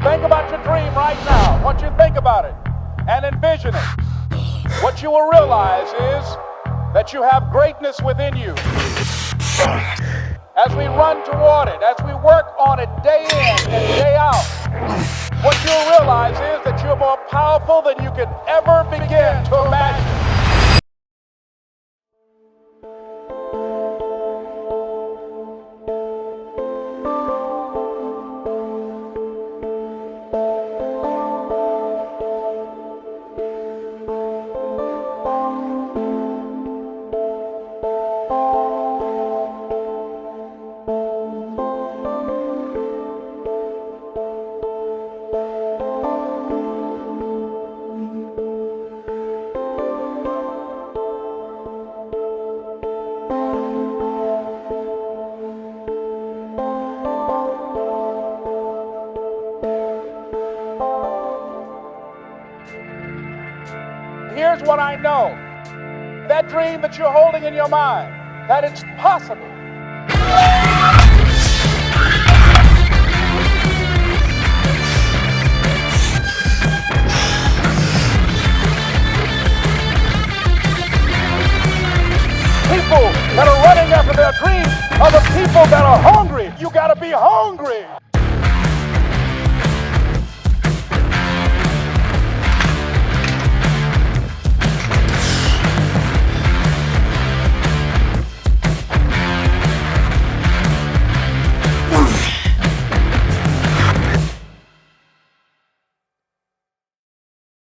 Think about your dream right now. Once you think about it and envision it, what you will realize is that you have greatness within you. As we run toward it, as we work on it day in and day out, what you'll realize is that you're more powerful than you can ever begin to imagine. Here's what I know. That dream that you're holding in your mind, that it's possible. People that are running after their dreams are the people that are hungry. You gotta be hungry.